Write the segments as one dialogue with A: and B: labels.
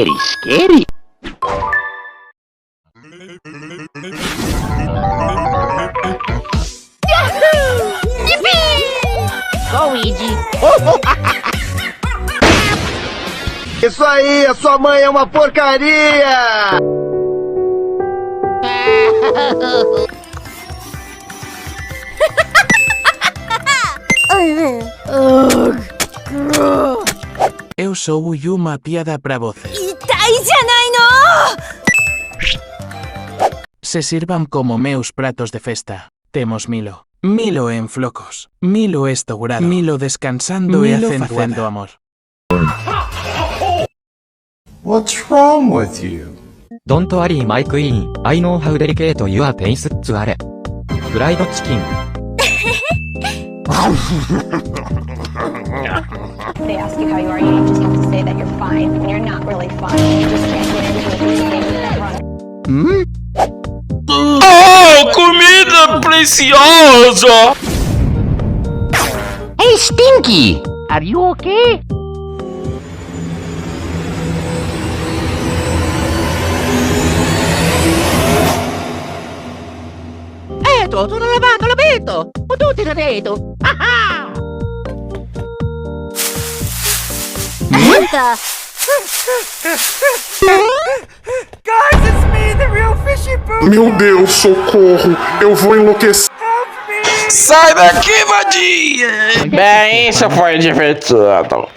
A: Queres? Luigi.
B: Isso aí, a sua mãe é uma porcaria!
C: Eu sou uma piada pra vocês. Se sirvan como meus pratos de festa. Temos Milo. Milo en flocos. Milo estourado. Milo descansando e facendo amor.
D: What's wrong with you?
E: Don't worry, my queen. I know how delicate your tastes are. Fried chicken.
F: They ask you how you are, you just have to say that you're fine when you're not really fine. You just can't get into a game that run.
G: Oh, comida preciosa!
A: Hey, Stinky! Are you okay? Tutto lavato, l'abito! Ho tutti da reto! Ah!
H: What the?
I: Guys, it's me, the real fishy boo!
D: Meu Deus, socorro! Eu vou enlouquecer!
G: Sai daqui, vadia! Bem, isso foi divertido.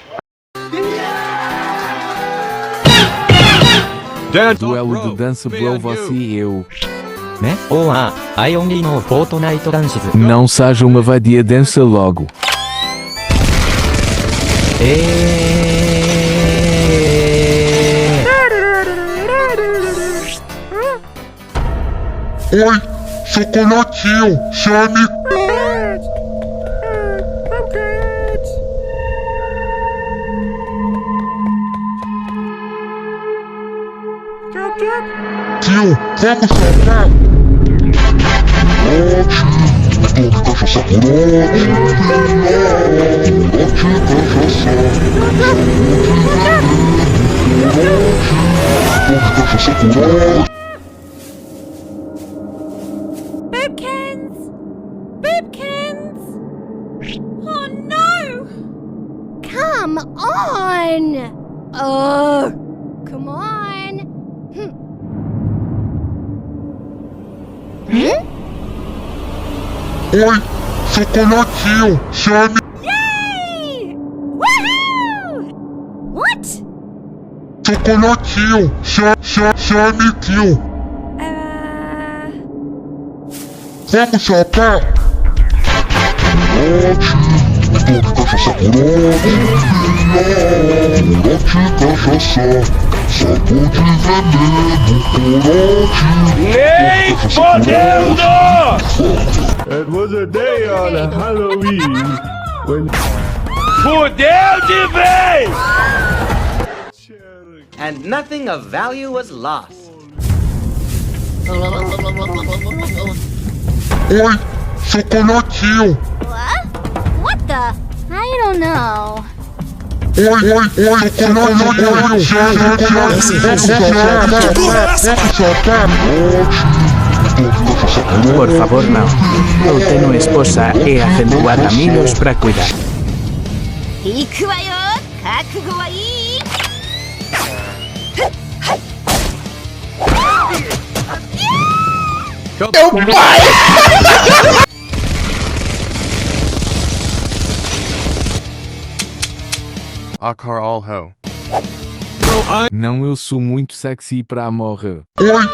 J: Duelo de dança Blow você e eu.
E: Né? Oh, I only know Fortnite dances.
J: Não seja uma vadia, dança logo.
D: Oi, chocolatinho, chame. Tio, vamos salvar.
H: Bibkins! Oh no! Come on! Oh, come on!
D: Oi, chocolatinho, chame.
H: Yay! Woohoo! What?
D: Chocolatinho, chame tio. Vamos salvar.
G: Nem podendo!
K: It was a day on Halloween when...
G: Fudeu de vez!
B: And nothing of value was lost.
D: Oi, chocolatinho.
H: What the? I don't know.
D: Oi,
C: Por favor, não. Eu tenho esposa e acentuada milhos pra cuidar.
H: Iku wa yo! Kakugo wa ii!
G: Meu pai!
J: Akar all ho. Não, eu sou muito sexy pra morrer.
D: Oi,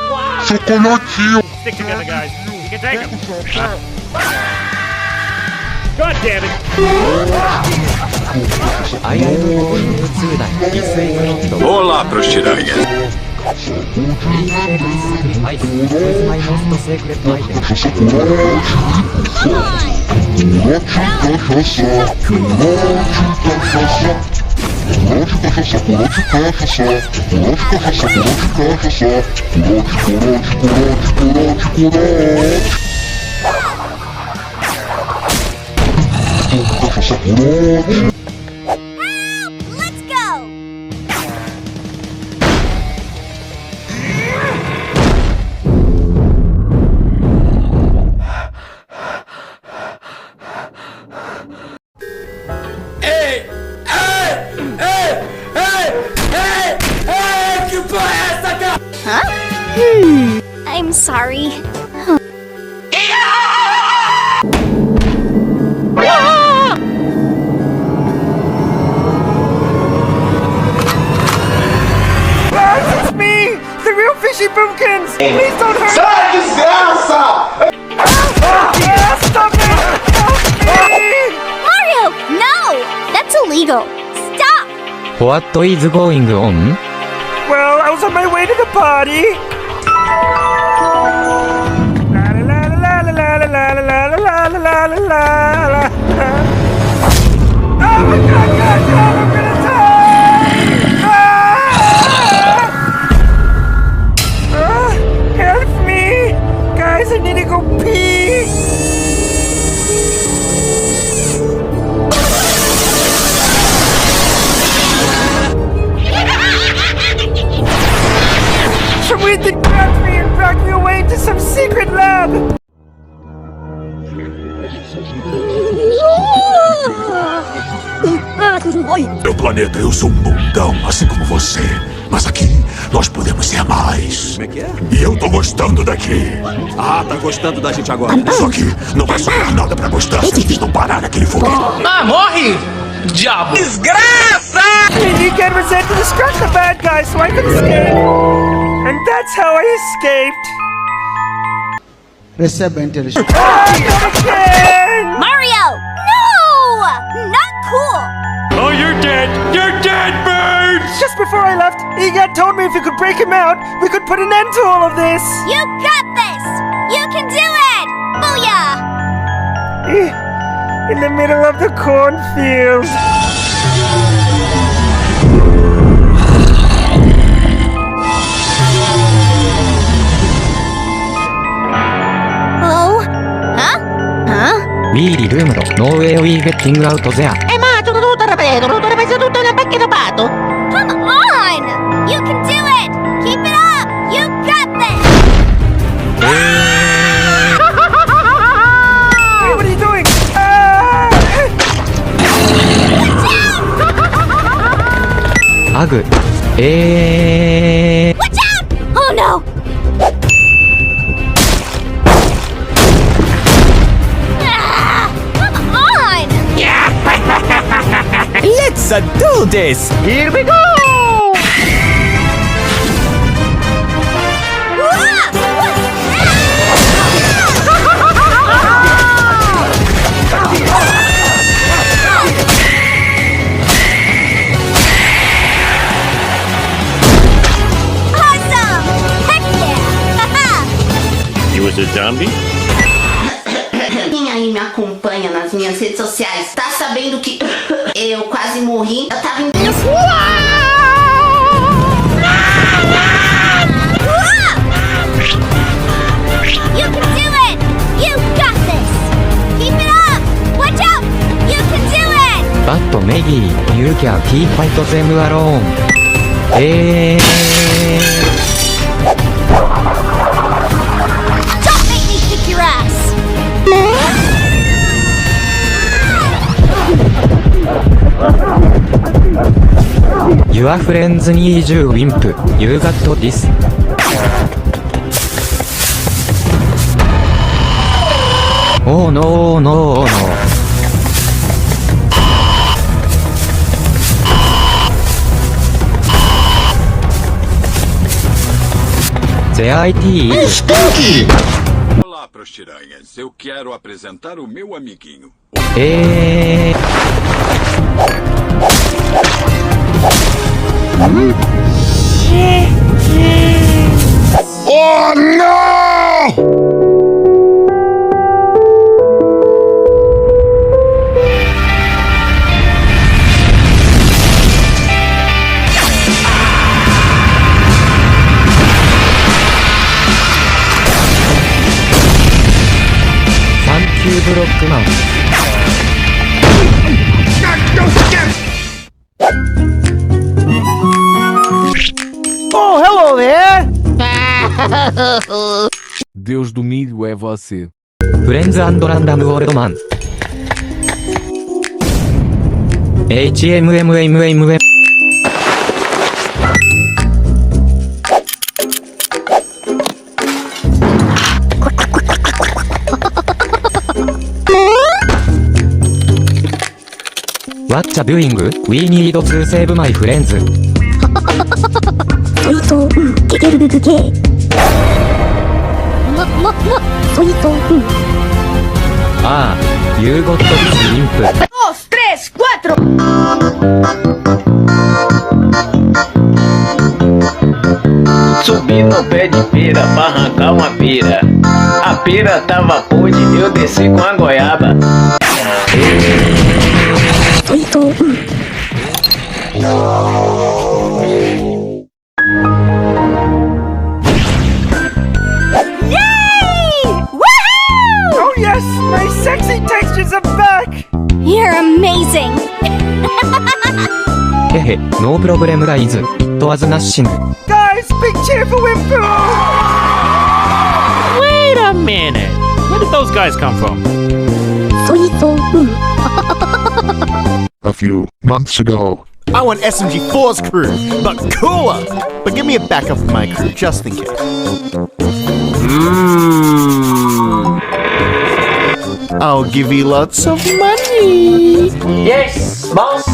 D: chocolatinho.
G: Stick together, guys. You can take him. God damn it!
D: Olá, prostiranha.
H: Let's go! I'm sorry.
I: Guys, it's me! The real fishy boomkins! Please don't hurt me! Stop it! Help me!
H: Mario, no! That's illegal. Stop!
E: What is going on?
I: Well, I was on my way to the party. La la la la la la la la la la la la la. Oh my God, God, God, I'm gonna die! Help me! Guys, I need to go pee! Someone that grabbed me and brought me away to some secret lab!
D: Meu planeta, eu sou um bundão, assim como você. Mas aqui, nós podemos ser mais. Como é que é? E eu tô gostando daqui.
L: Ah, tá gostando da gente agora.
D: Só que não vai sobrar nada pra gostar se eles não pararem aquele foguete.
A: Ah, morre! Diabo! Desgraça!
I: You get resent to distract the bad guys so I can escape. And that's how I escaped.
B: Receba a inteligência.
I: Not again!
H: Mario! No! Not cool!
G: Oh, you're dead! You're dead, birds!
I: Just before I left, Egad told me if we could break him out, we could put an end to all of this.
H: You got this! You can do it! Booyah!
I: In the middle of the cornfield.
H: Oh? Huh? Huh?
E: We resumed. No way we getting out there.
A: Ma sono tutto ripeto, tutto ripeto, tutto nel pacchetto fatto.
H: Come on! You can do it! Keep it up! You got this!
I: Hey, what are you doing?
E: Hug.
H: Watch out! Oh no! Come on!
I: Let's do this!
A: Here we go!
H: Awesome! Heck yeah!
G: You was a zombie?
M: Quem aí me acompanha nas minhas redes sociais tá sabendo que eu quase morri. Eu tava em...
H: You can do it! You got this! Keep it up! Watch out! You can do it!
E: But Maggie, you can keep fight them alone.
H: Don't make me kick your ass!
E: Your friends need you, wimp. You got this. Oh no, no, no. There it is.
D: Olá, prostiranhas. Eu quero apresentar o meu amiguinho. Oh, no!
E: Thank you, Blockman.
I: Oh, hello there!
J: Deus do milho é você.
E: Friends and Random Old Man. HMMMM. What's doing? We need to save my friends.
H: ソイソゲゲルググゲーソイソ
E: ああ、You got this imp.
H: 2, 3, 4
N: Subi no pé de pera pra arrancar uma pera. A pera tava podre, eu desci com a goiaba.
H: ソイソ
I: Oh yes, my sexy textures are back!
H: You're amazing!
E: Hehe, no problem guys. It was nothing.
I: Guys, big cheer for Wimpu!
G: Wait a minute. Where did those guys come from?
H: ソイソ
D: A few months ago.
B: I want SMG4's crew, but cooler. But give me a backup of my crew, just in case. I'll give you lots of money.
N: Yes, boss.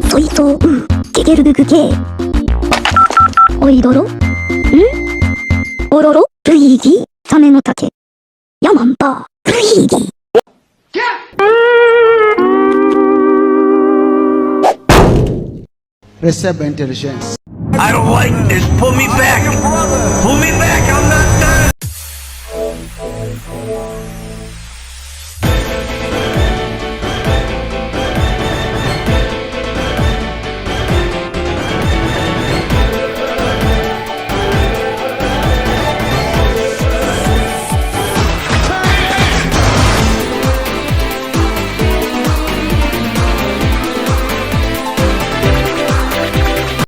H: Soy so, gegelguge. Oidoro? Ororo? Luigi? Same no take. Yamamba? Luigi?
B: Receba a inteligência.
L: I don't like this. Pull me back. Pull me back. I'm not done.